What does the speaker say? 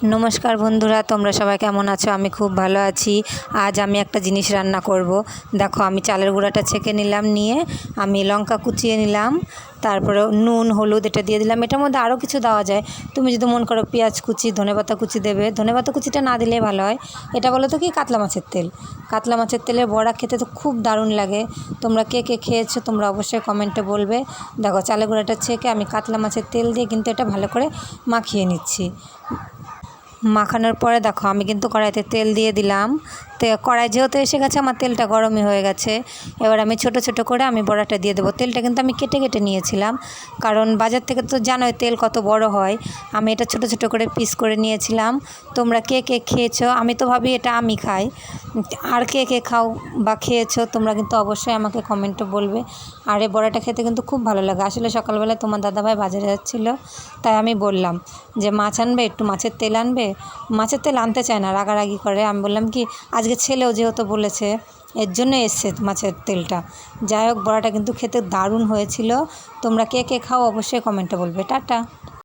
নমস্কার বন্ধুরা, তোমরা সবাই কেমন আছো? আমি খুব ভালো আছি। আজ আমি একটা জিনিস রান্না করব। দেখো, আমি চালের গুঁড়াটা ছেঁকে নিলাম, নিয়ে আমি লঙ্কা কুচিয়ে নিলাম, তারপরে নুন হলুদ এটা দিয়ে দিলাম। এটার মধ্যে আরও কিছু দেওয়া যায়, তুমি যদি মন করো পেঁয়াজ কুচি ধনেপাতা কুচি দেবে। ধনেপাতা কুচিটা না দিলে ভালো হয়। এটা বলো তো কি, কাতলা মাছের তেল। কাতলা মাছের তেলের বড়া খেতে তো খুব দারুণ লাগে। তোমরা কে কে খেয়েছো তোমরা অবশ্যই কমেন্টে বলবে। দেখো, চালের গুঁড়াটা ছেঁকে আমি কাতলা মাছের তেল দিয়ে কিন্তু এটা ভালো করে মাখিয়ে নিচ্ছি। মাখানোর পরে দেখো, আমি কিন্তু কড়াইতে তেল দিয়ে দিলাম। কড়াই যেহেতু এসে গেছে, আমার তেলটা গরমই হয়ে গেছে। এবার আমি ছোট ছোট করে আমি বড়াটা দিয়ে দেবো। তেলটা কিন্তু আমি কেটে কেটে নিয়েছিলাম, কারণ বাজার থেকে তো জানোই তেল কত বড় হয়। আমি এটা ছোট ছোট করে পিস করে নিয়েছিলাম। তোমরা কে কে খেয়েছো? আমি তো ভাবি এটা আমি খাই, আর কে কে খাও বা খেয়েছো তোমরা কিন্তু অবশ্যই আমাকে কমেন্টে বলবে। আর এই বড়াটা খেতে কিন্তু খুব ভালো লাগে। আসলে সকালবেলা তোমার দাদাভাই বাজারে যাচ্ছিলো, তাই আমি বললাম যে মাছ আনবে, একটু মাছের তেল আনবে। মাছের তেল আনতে চায় না, রাগারাগি করে। আমি বললাম কি, আজকে ছেলেও যেহেতু বলেছে এর জন্য এসছে মাছের তেলটা। যাই হোক, বড়াটা কিন্তু খেতে দারুণ হয়েছিল। তোমরা কে কে খাও অবশ্যই কমেন্টে বলবে। টাটা।